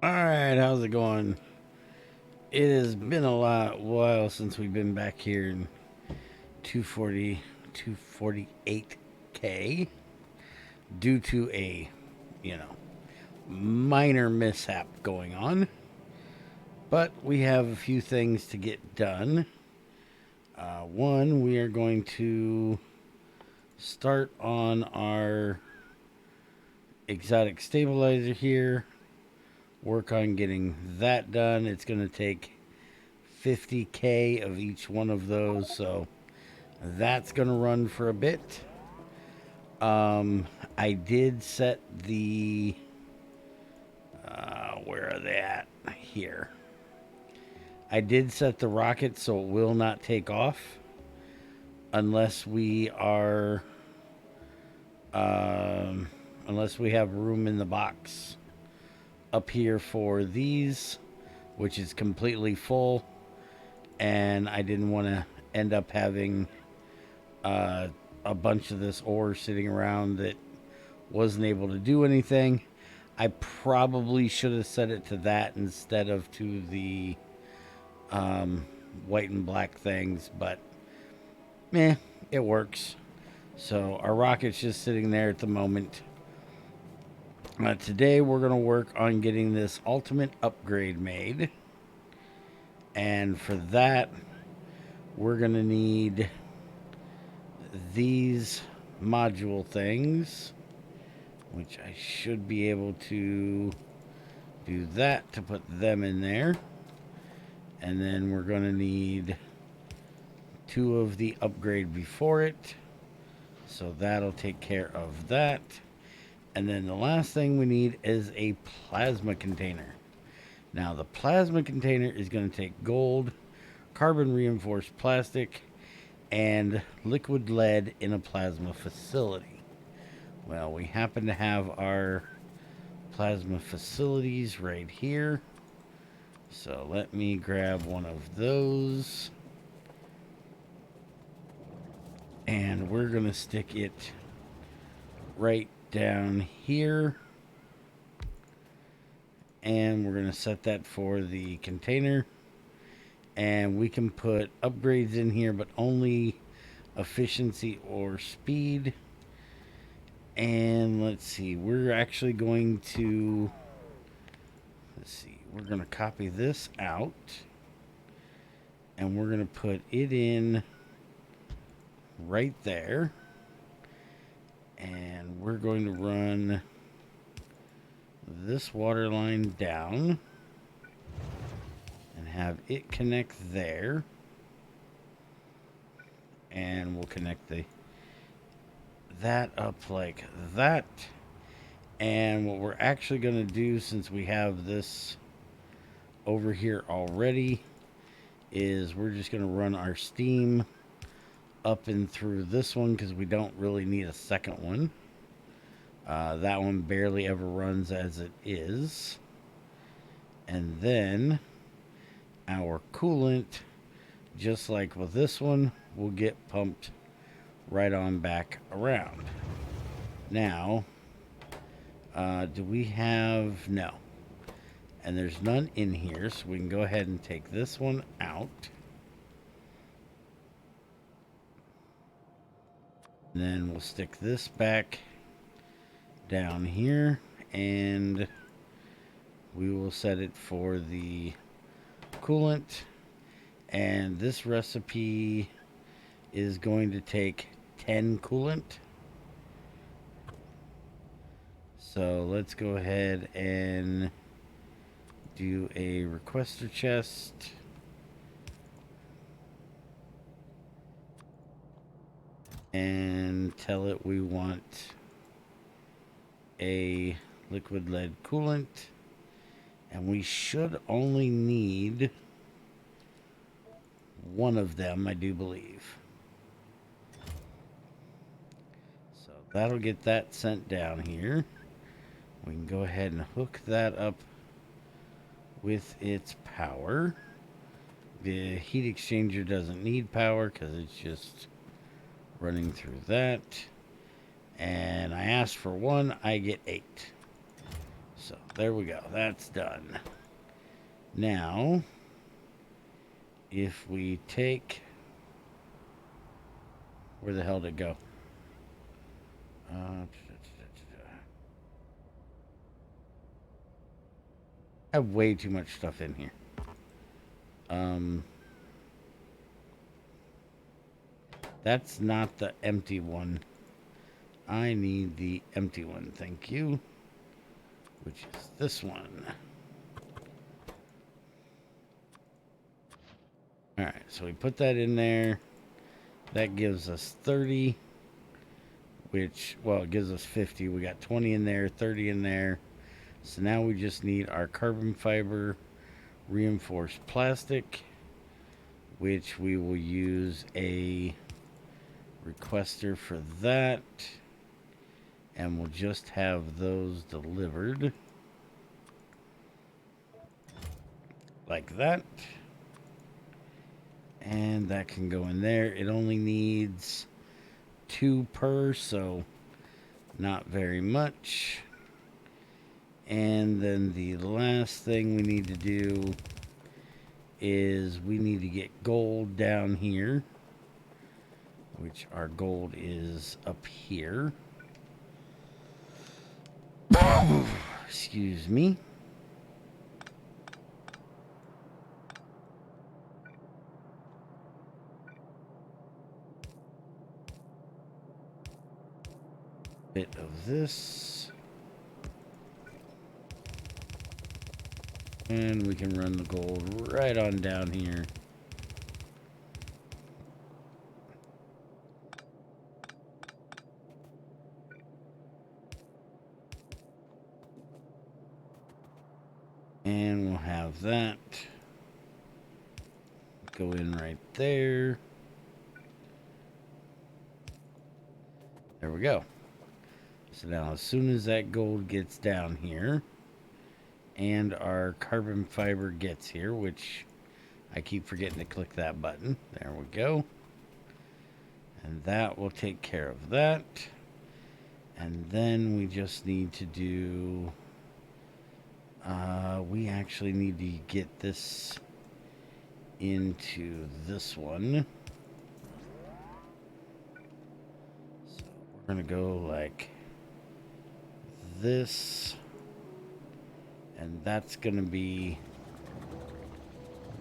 Alright, how's it going? It has been a while since we've been back here in 240, 248K due to a, you know, minor mishap going on. But we have a few things to get done. One, we are going to start on our exotic stabilizer here, work on getting that done. It's going to take 50K of each one of those, so that's going to run for a bit. I did set the. Where are they at? Here. I did set the rocket so it will not take off unless we are. Unless we have room in the box up here for these, which is completely full. And I didn't want to end up having a bunch of this ore sitting around that wasn't able to do anything. I probably should have set it to that instead of to the white and black things, but it works. So our rocket's just sitting there at the moment. Today we're going to work on getting this ultimate upgrade made. And for that, we're going to need these module things, which I should be able to do that to put them in there. And then we're going to need 2 of the upgrade before it. So that'll take care of that. And then the last thing we need is a plasma container. Now the plasma container is going to take gold, carbon reinforced plastic, and liquid lead in a plasma facility. Well, we happen to have our plasma facilities right here. So let me grab one of those. And we're going to stick it right down here. And we're going to set that for the container. And we can put upgrades in here, but only efficiency or speed. And let's see, we're actually going to, we're going to copy this out. And we're going to put it in right there. And we're going to run this water line down and have it connect there. And we'll connect that up like that. And what we're actually going to do, since we have this over here already, is we're just going to run our steam up and through this one because we don't really need a second one. That one barely ever runs as it is. And then our coolant, just like with this one, will get pumped right on back around. Now, do we have... No. And there's none in here, so we can go ahead and take this one out. And then we'll stick this back down here, and we will set it for the coolant. And this recipe is going to take 10 coolant. So let's go ahead and do a requester chest. And tell it we want a liquid lead coolant. And we should only need one of them, I do believe. So that'll get that sent down here. We can go ahead and hook that up with its power. The heat exchanger doesn't need power because it's just running through that. And I asked for 1, I get 8. So there we go. That's done. Now, if we take... Where the hell did it go? I have way too much stuff in here. That's not the empty one. I need the empty one, thank you. Which is this one. Alright, so we put that in there. That gives us 30. Which, well, it gives us 50. We got 20 in there, 30 in there. So now we just need our carbon fiber reinforced plastic, which we will use a requester for that. And we'll just have those delivered. Like that. And that can go in there. It only needs 2 per, so not very much. And then the last thing we need to do is we need to get gold down here, which our gold is up here. Excuse me. Bit of this. And we can run the gold right on down here. And we'll have that go in right there. There we go. So now as soon as that gold gets down here and our carbon fiber gets here, which I keep forgetting to click that button. There we go. And that will take care of that. And then we just need to do... we actually need to get this into this one. So we're going to go like this. And that's going to be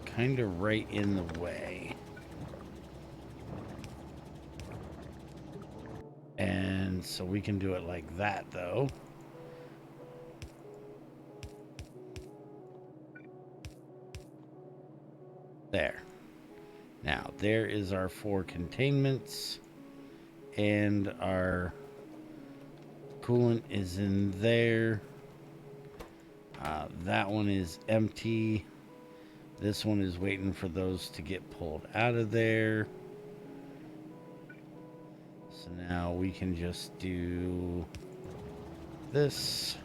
kind of right in the way. And so we can do it like that, though. There. Now, there is our 4 containments. And our coolant is in there. That one is empty. This one is waiting for those to get pulled out of there. So now we can just do this.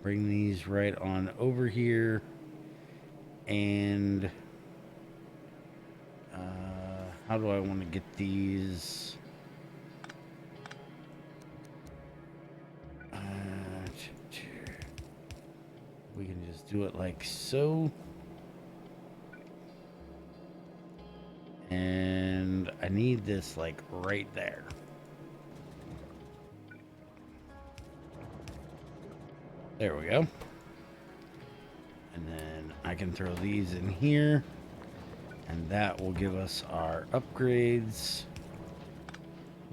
Bring these right on over here. And how do I want to get these? We can just do it like so. And I need this like right there. There we go. And then I can throw these in here. And that will give us our upgrades,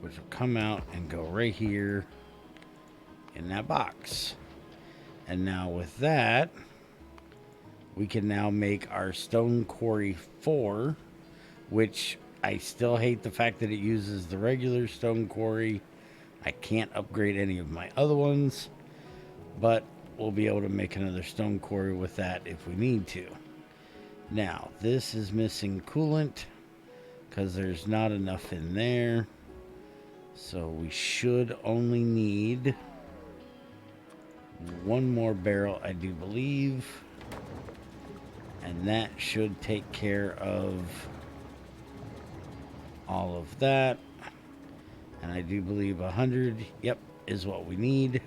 which will come out and go right here in that box. And now with that, we can now make our Stone Quarry 4, which I still hate the fact that it uses the regular Stone Quarry. I can't upgrade any of my other ones, but we'll be able to make another Stone Quarry with that if we need to. Now, this is missing coolant because there's not enough in there. So we should only need 1 more barrel, I do believe. And that should take care of all of that. And I do believe 100, yep, is what we need.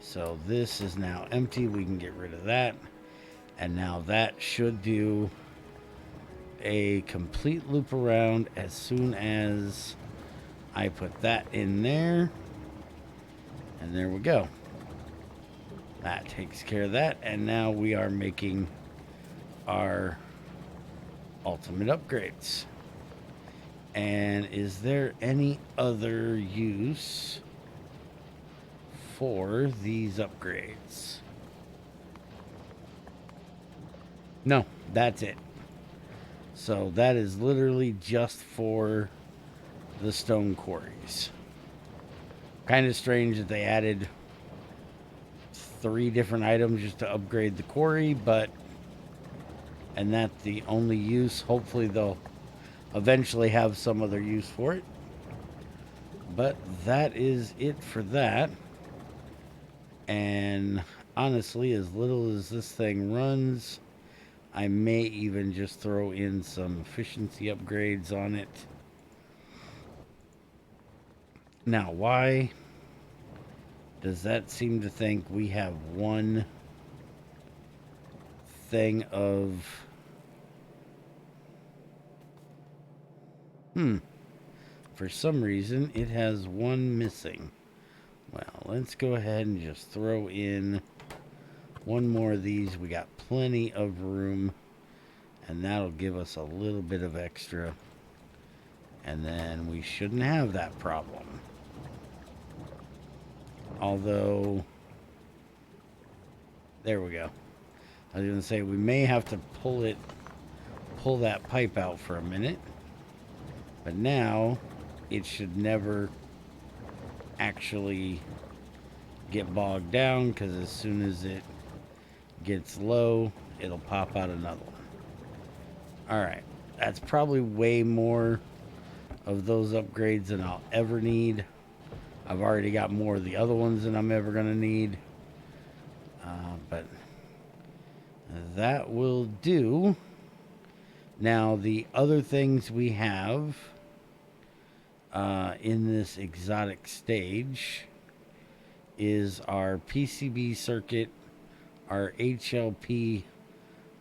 So this is now empty. We can get rid of that. And now that should do a complete loop around as soon as I put that in there. And there we go. That takes care of that. And now we are making our ultimate upgrades. And is there any other use for these upgrades? No, that's it. So that is literally just for the stone quarries. Kind of strange that they added 3 different items just to upgrade the quarry, but and that's the only use. Hopefully they'll eventually have some other use for it. But that is it for that. And honestly, as little as this thing runs, I may even just throw in some efficiency upgrades on it. Now, why does that seem to think we have one thing of... For some reason, it has one missing. Well, let's go ahead and just throw in one more of these. We got plenty of room, and that'll give us a little bit of extra. And then we shouldn't have that problem. Although, there we go. I was going to say, we may have to pull that pipe out for a minute. But now, it should never actually get bogged down, because as soon as it gets low, it'll pop out another one. Alright, that's probably way more of those upgrades than I'll ever need. I've already got more of the other ones than I'm ever going to need. But that will do. Now, the other things we have in this exotic stage is our PCB circuit, our HLP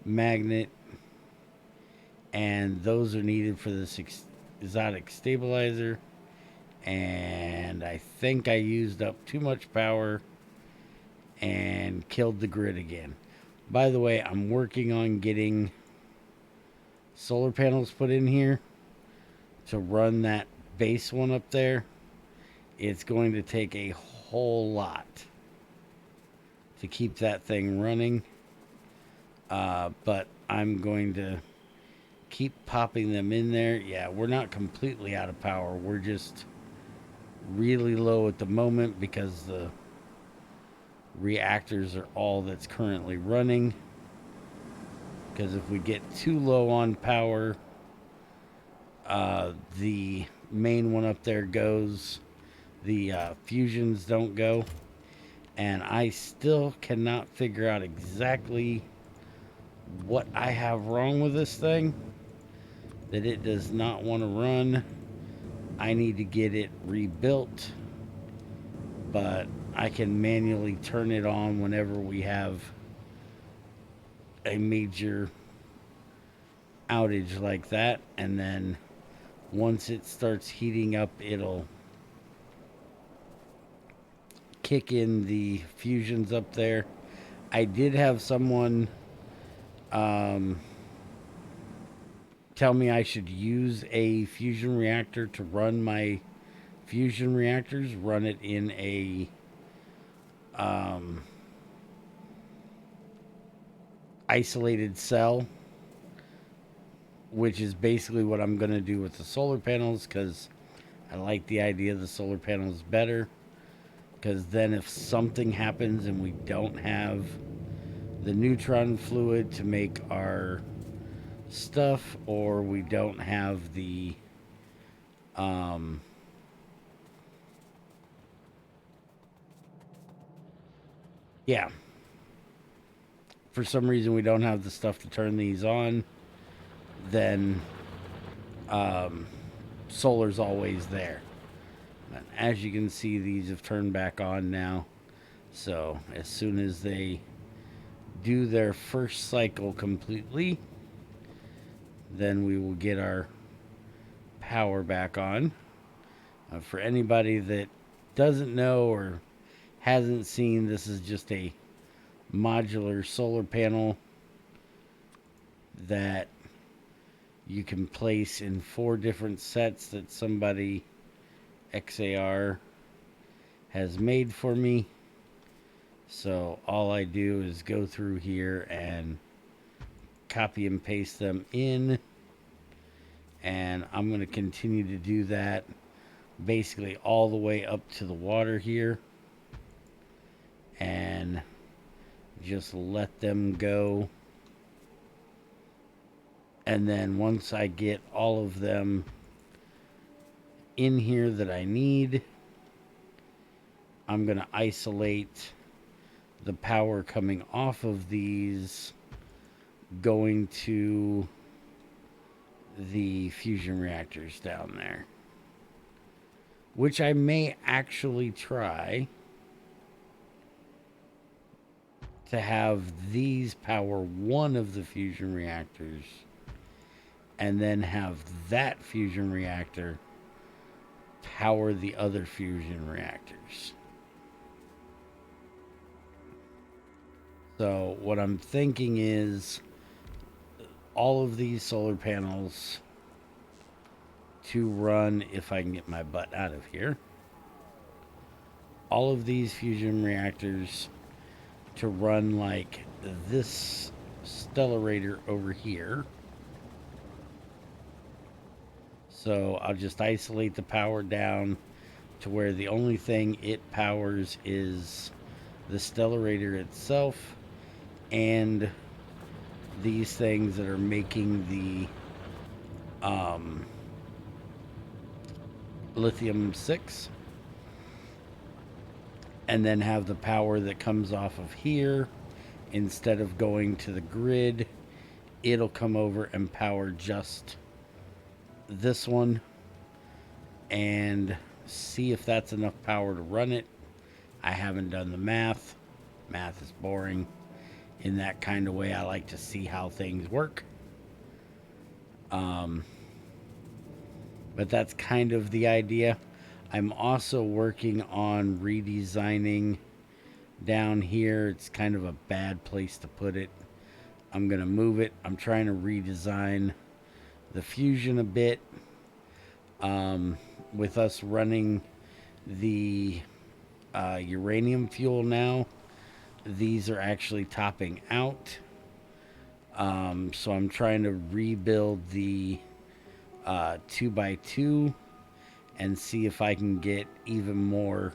magnet, and those are needed for this exotic stabilizer. And I think I used up too much power and killed the grid again. By the way, I'm working on getting solar panels put in here to run that base one up there. It's going to take a whole lot to keep that thing running. But I'm going to keep popping them in there. Yeah, we're not completely out of power. We're just really low at the moment because the reactors are all that's currently running. Because if we get too low on power, the main one up there goes. The fusions don't go. And I still cannot figure out exactly what I have wrong with this thing, that it does not want to run. I need to get it rebuilt, but I can manually turn it on whenever we have a major outage like that, and then once it starts heating up, it'll kick in the fusions up there. I did have someone tell me I should use a fusion reactor to run my fusion reactors, run it in a isolated cell, which is basically what I'm going to do with the solar panels, because I like the idea of the solar panels better, because then if something happens and we don't have the neutron fluid to make our stuff, or we don't have the yeah, for some reason we don't have the stuff to turn these on, then solar's always there. And as you can see, these have turned back on now. So as soon as they do their first cycle completely, then we will get our power back on. For anybody that doesn't know or hasn't seen, this is just a modular solar panel that you can place in 4 different sets that somebody, XAR, has made for me. So all I do is go through here and copy and paste them in, and I'm going to continue to do that basically all the way up to the water here, and just let them go. And then once I get all of them in here that I need, I'm going to isolate the power coming off of these going to the fusion reactors down there, which I may actually try to have these power one of the fusion reactors and then have that fusion reactor power the other fusion reactors. So what I'm thinking is all of these solar panels to run, if I can get my butt out of here, all of these fusion reactors to run like this stellarator over here. So I'll just isolate the power down to where the only thing it powers is the stellarator itself and these things that are making the lithium 6, and then have the power that comes off of here, instead of going to the grid, it'll come over and power just this one, and see if that's enough power to run it. I haven't done the math. Math is boring. In that kind of way, I like to see how things work. But that's kind of the idea. I'm also working on redesigning down here. It's kind of a bad place to put it. I'm going to move it. I'm trying to redesign the fusion a bit. With us running the uranium fuel now, these are actually topping out. So I'm trying to rebuild the 2x2 and see if I can get even more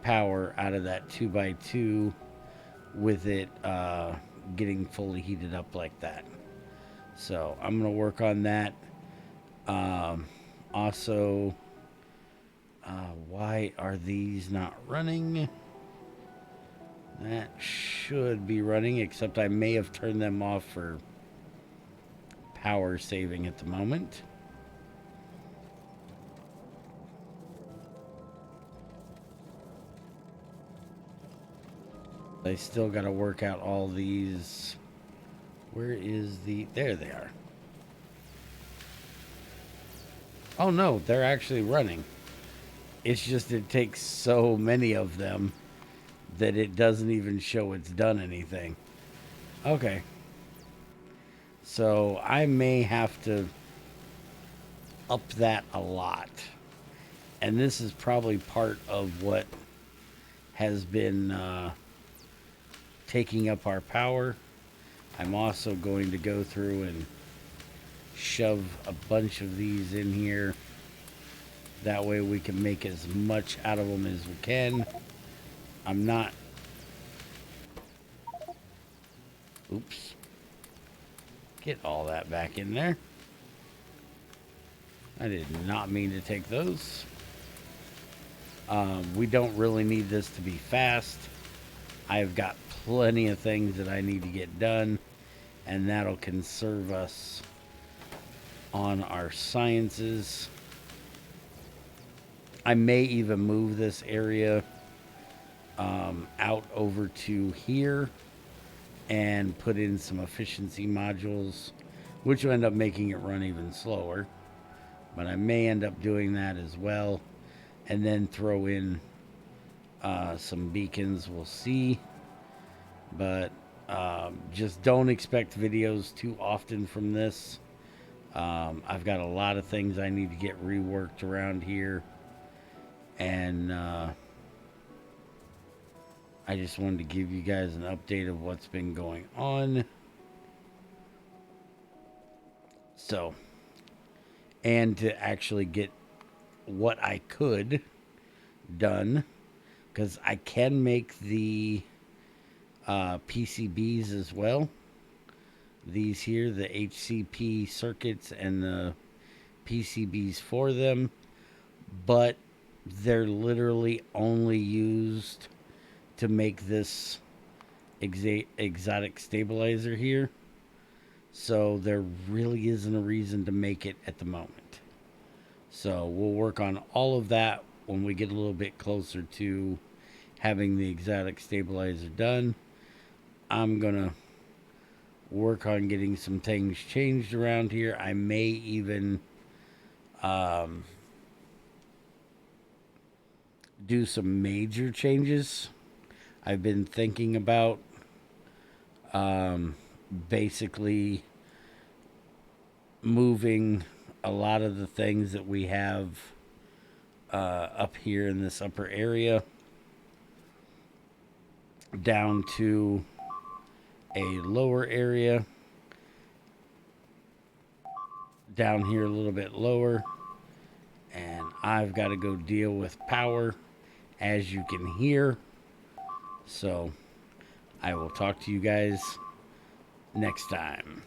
power out of that 2x2 with it getting fully heated up like that. So I'm going to work on that. Also, why are these not running? That should be running, except I may have turned them off for power saving at the moment. I still got to work out all these. Where is the... There they are. Oh no, they're actually running. It's just it takes so many of them that it doesn't even show it's done anything. Okay. So I may have to up that a lot. And this is probably part of what has been taking up our power. I'm also going to go through and shove a bunch of these in here. That way we can make as much out of them as we can. I'm not... Oops. Get all that back in there. I did not mean to take those. We don't really need this to be fast. I've got plenty of things that I need to get done, and that'll conserve us on our sciences. I may even move this area out over to here and put in some efficiency modules, which will end up making it run even slower. But I may end up doing that as well, and then throw in some beacons. We'll see. But just don't expect videos too often from this. I've got a lot of things I need to get reworked around here, and I just wanted to give you guys an update of what's been going on. So, and to actually get what I could done, because I can make the PCBs as well. These here, the HCP circuits and the PCBs for them, but they're literally only used to make this exotic stabilizer here. So there really isn't a reason to make it at the moment. So we'll work on all of that when we get a little bit closer to having the exotic stabilizer done. I'm going to work on getting some things changed around here. I may even do some major changes. I've been thinking about basically moving a lot of the things that we have up here in this upper area down to a lower area, down here a little bit lower, and I've got to go deal with power, as you can hear. So I will talk to you guys next time.